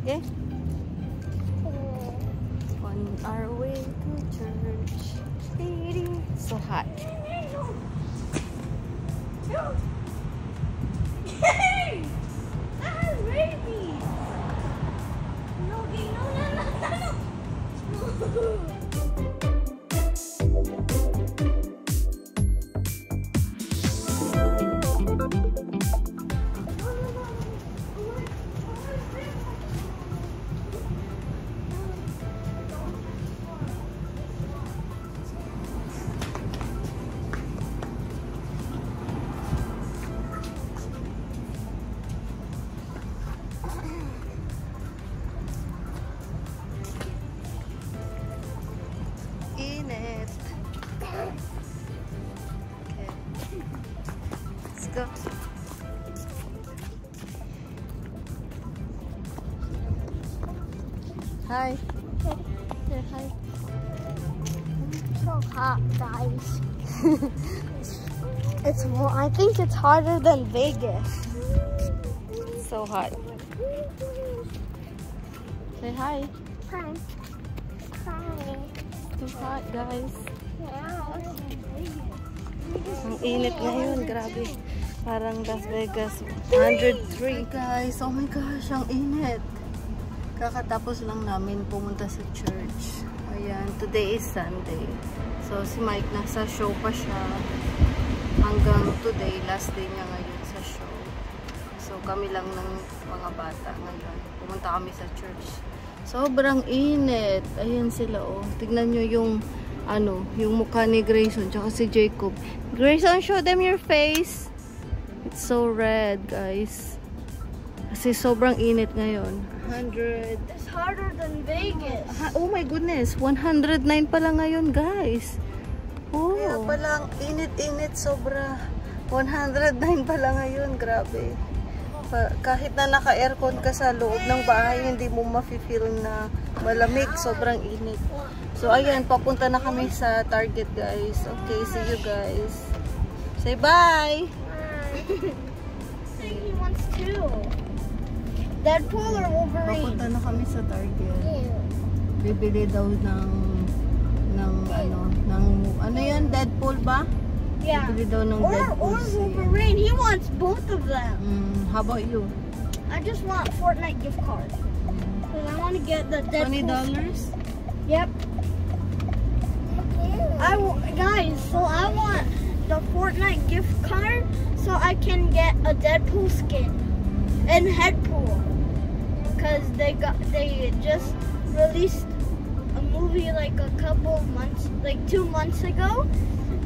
Okay? On our way to church. So hot. Hey! That has rabies! No. Init. Okay. Let's go. Hi. Say hi. It's so hot, guys. I think it's hotter than Vegas. So hot. Say hi. Hi. Hi. Too hot, guys. Yeah. Ang init ngayon, grabe. Parang Las Vegas. 103, guys. Oh my gosh, ang init. Kakatapos lang namin pumunta sa church. Ayan, today is Sunday. So, si Mike nasa show pa siya. Hanggang today, last day niya ngayon sa show. So, kami lang ng mga bata ngayon. Pumunta kami sa church. Sobrang init. Ayan sila, oh. Tignan nyo yung, yung mukha ni Grayson, tsaka si Jacob. Grayson, show them your face. It's so red, guys. Kasi sobrang init ngayon. 100. It's hotter than Vegas. Oh my goodness. 109 pala ngayon, guys. Oh. Kaya palang init-init sobra. 109 pala ngayon. Grabe. Kahit na naka-aircon ka sa loob ng bahay, hindi mo ma-feel na malamig. Sobrang init. So, ayan. Papunta na kami sa Target, guys. Okay, see you guys. Say bye! He wants to. Deadpool or Wolverine? Papunta na kami sa Target. Bibili daw ng ano yan? Deadpool ba? Yeah. Bibili daw ng Deadpool. Or Wolverine. He wants both of them. How about you? I just want a Fortnite gift card. Because I want to get the Deadpool. $20? Yep. Guys, so I want the Fortnite gift card so I can get a Deadpool skin and Headpool. Because they just released a movie like a couple of months, like 2 months ago,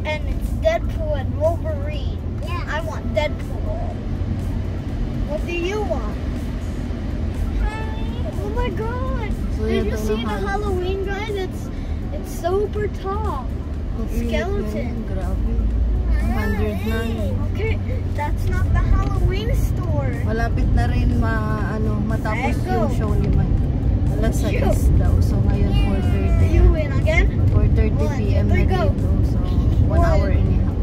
and it's Deadpool and Wolverine. Yeah. I want Deadpool. What do you want? Oh my God! So Did you see the Halloween guy? It's super tall. Skeleton. Grabe. 109. Okay, that's not the Halloween store. Malapit na rin matapos yung show ni Mike. Alas 6 daw. So ngayon 4:30. You win again? 4:30 PM na dito. So 1 hour and a half.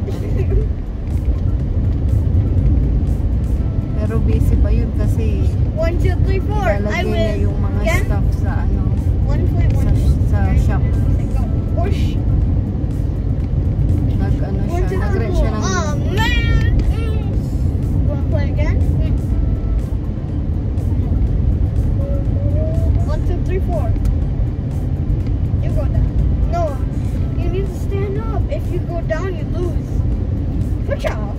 Pero busy pa yun kasi 1, 2, 3, 4. I lalagyan win. niya yung mga Again? stuff sa sa shop. Push. Nag-rent siya ng... Oh man! Wanna play again? 1, 2, 3, 4. You go down. No, you need to stand up. If you go down, you lose. Good job.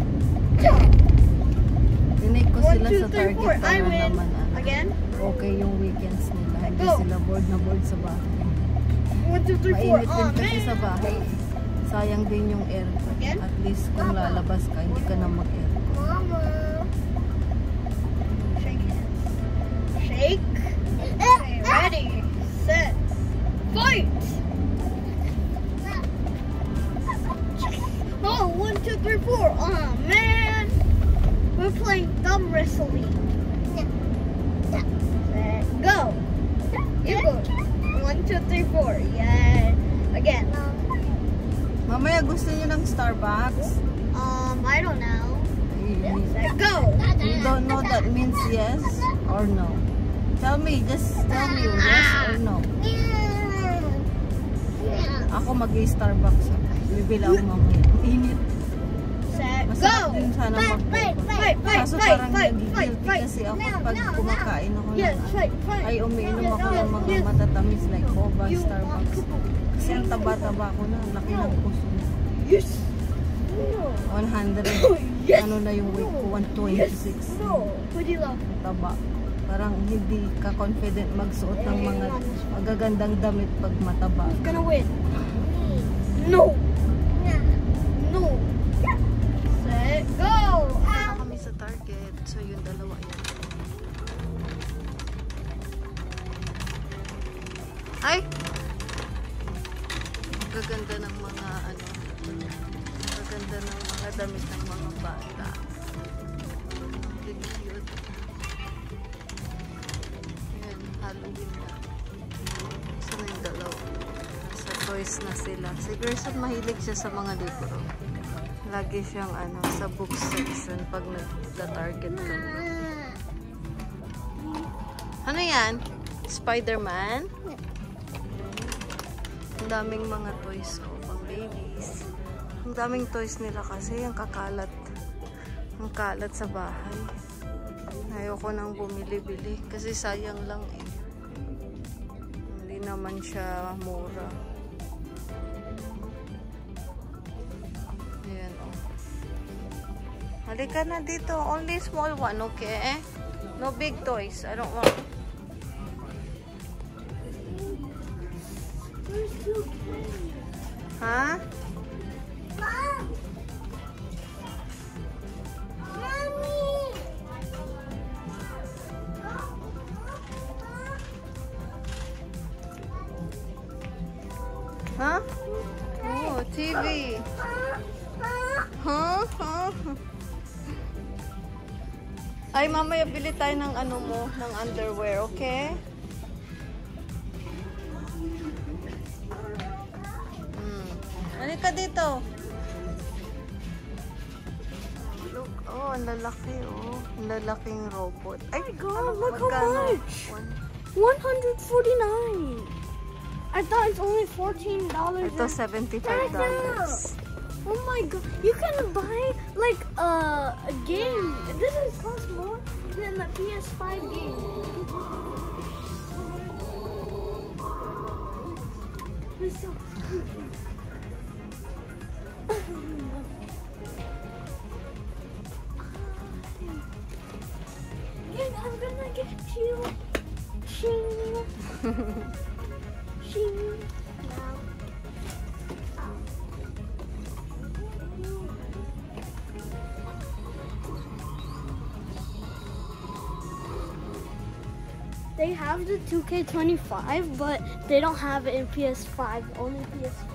Tinake ko 1, sila 2, sa 3, Target 4. I para win. naman Again? okay yung weekends nila. Hindi Go. sila bored na bored sa bahay. 1, 2, 3, 4. Mainit Oh din kasi man! sa bahay. Sayang din yung aircon. Again? At least kung lalabas ka, hindi ka na mag-aircon. Mama. Shake hands. Shake. Okay, ready, set, fight! Oh, 1, 2, 3, 4. Oh man! We're playing thumb wrestling. Set, go! You go. 1, 2, 3, 4. Yeah. Again. Mamaya gusto niyo ng Starbucks? I don't know. Set, go! You don't know that means yes or no? Tell me, just tell me, yes or no. Ako mag-Starbucks. Bibila ako mamaya. Init. Set, Masarap go! din sana mag-cook. Kaso parang nagigilty kasi ako pag kumakain ako Yes, ng fight, fight. ay umiinom ako ng mga matatamis like boba, Starbucks. Kasi ang taba-taba ko na, laki ng puso. Yes. 100, ano na yung weight ko, 126. No. What do you love? Taba. Parang hindi ka confident magsuot ng mga magagandang damit pag mataba. Who's gonna win? No. No. Set, go! Punta kami sa Target. So yung dalawa yan. Ay! Gaganda ng mga ano. Gaganda ng mga damit ng mga bata. Really cute. Ayan, Halloween na. So na yung dalawa. Sa toys na sila. Si Gerson mahilig siya sa mga libro. Lagi siyang ano, sa book section pag nagta-Target kami. Ano yan? Spider-Man? Ang daming mga toys ko pang babies. Ang daming toys nila kasi ang kakalat. Ang kalat sa bahay. Ayoko nang bumili-bili kasi sayang lang eh. Hindi naman siya mura. Ayan oh. Halika na dito. Only small one, okay? No big toys. I don't want. Ha? Mom! Mommy! Ha? Oh, TV. Huh? Ay, mamaya bili tayo ng ano mo, ng underwear, okay? Halika dito. Look, oh, ang lalaki, oh. Ang lalaking robot. Ay, God, look how magkano? much! 149. I thought it's only $14. Ito, $75. Oh my God! You can buy like a game. This is cost more than the PS5 game. It's so I'm gonna get you. Ching. Ching. Now. They have the 2K25, but they don't have it in PS5, only PS4.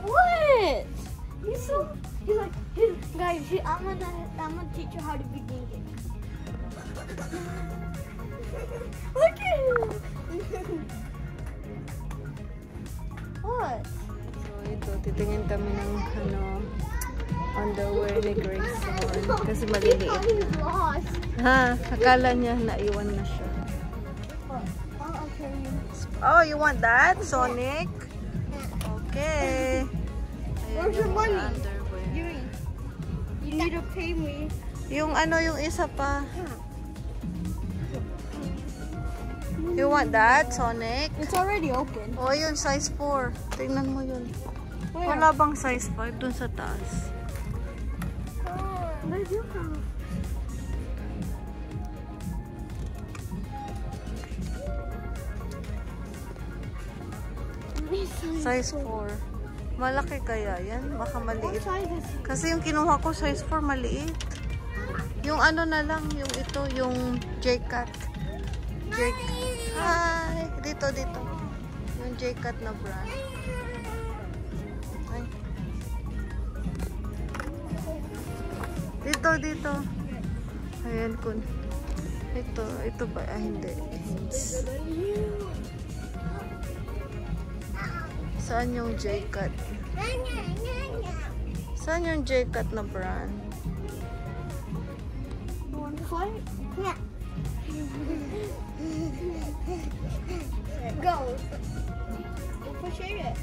What? He's like, guys, I'm gonna teach you how to be dingy. Look at him. What? So, ito, titingin kami ng ano, underwear ni Grayson. Kasi maliliit. He's lost. Ha? Akala niya naiwan na siya. Oh, you want that, Sonic? Okay. Ayan, Where's your money? underwear. You need to pay me. Yung ano, yung isa pa. You want that, Sonic? It's already open. Oh, yun, size 4. Tingnan mo yun. Where? Wala bang size 5 dun sa taas? Where's your phone? Size 4. Malaki kaya yan? Baka maliit. What size is it? Kasi yung kinuha ko, size 4, maliit. Yung ano na lang, yung ito, yung J-Cut. Hi! Dito. Yung J-Cut na brand. Ay. Dito. Ayan kun. Ito ba? Ah, hindi. Saan yung J-Cut? Saan yung J-Cut na brand? Yeah. Go. Go push it.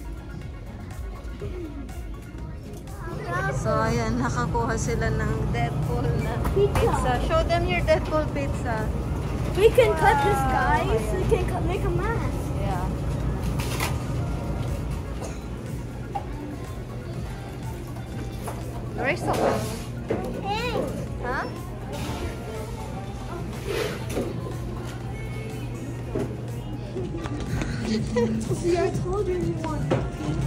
So, ayan, nakakuha sila ng Deadpool na pizza. Show them your Deadpool pizza. We can cut this, guys. We can make a mask. Yeah. Where's the one? Huh? See, I told you you want pink.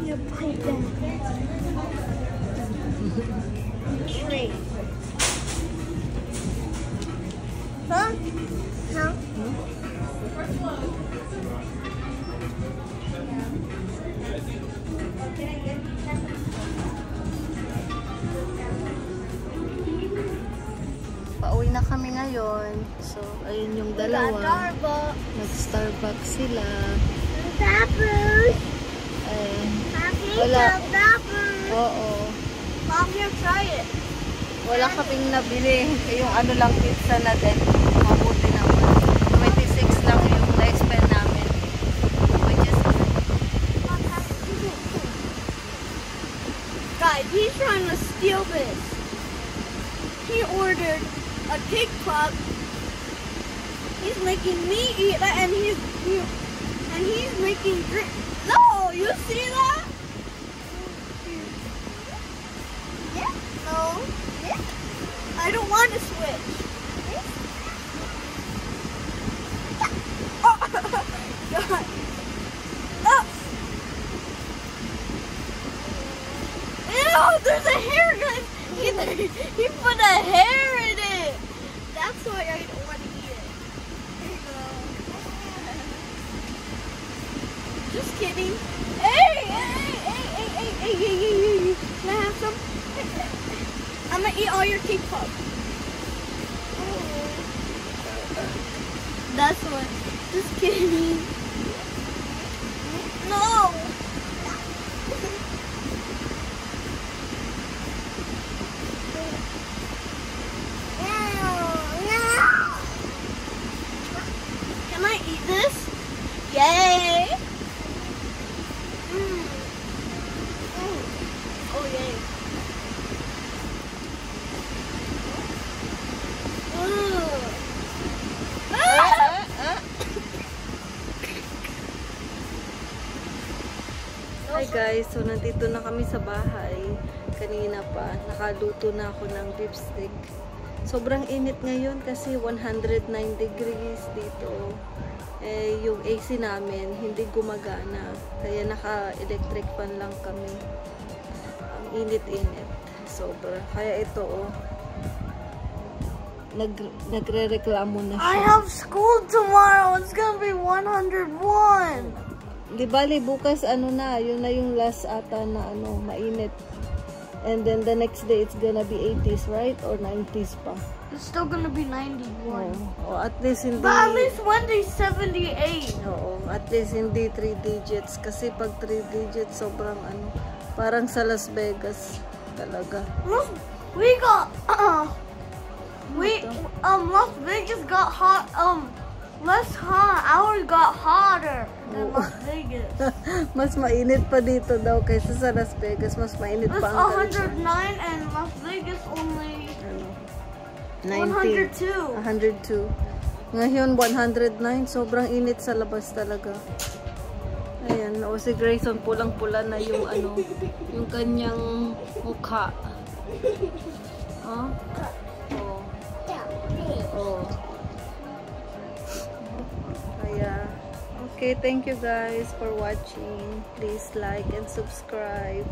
You pipe them. Tree. Huh? Huh? Pauwi na kami ngayon. So, ayun yung dalawa. Nag-Starbucks sila. Tapos. Ayun. Wala. Oo. Mom, you try it. Wala kaming nabili. Yung ano lang pizza na din. Mabuti naman. 26 lang yung na-expend namin. Which is guys, he's trying to steal this. He ordered a cake pop. He's making me eat that, and he's making drink. No, you see that? Yeah. No. Yeah. I don't want to switch. Oh, God. Oh. Ew, there's a hair gun. He put a hair in it. That's why I don't want to eat it. Here you go. Just kidding. Hey. Can I have some? I'm gonna eat all your cake pop. That's what. Just kidding. No. Can I eat this? Yay! Oh, yay. Hi guys, so nandito na kami sa bahay. Kanina pa, nakaluto na ako ng beef steak. Sobrang init ngayon kasi 109 degrees dito. Eh, yung AC namin hindi gumagana. Kaya naka-electric fan lang kami. Ang init-init. Sobra. Kaya ito nagre-reklamo na siya. I have school tomorrow. It's gonna be 101. Di bali, bukas ano na, yun na yung last ata na ano, mainit. And then the next day, it's gonna be 80s, right? Or 90s pa. It's still gonna be 91. Oh, at least hindi... But at least one day 78. Oo, at least hindi 3 digits. Kasi pag 3 digits, sobrang ano, parang sa Las Vegas talaga. We got, Las Vegas got hot, less hot. Ours got hotter than Las Vegas. Mas mainit pa dito daw kaysa sa Las Vegas. Mas mainit It's pa ang 109 and Las Vegas only 90. 102. 102. Ngayon, 109. Sobrang init sa labas talaga. Ayan. O si Grayson, pulang-pula na yung ano, yung kanyang mukha. Oh? Oh. Oh. Kaya, okay, thank you guys for watching. Please like and subscribe.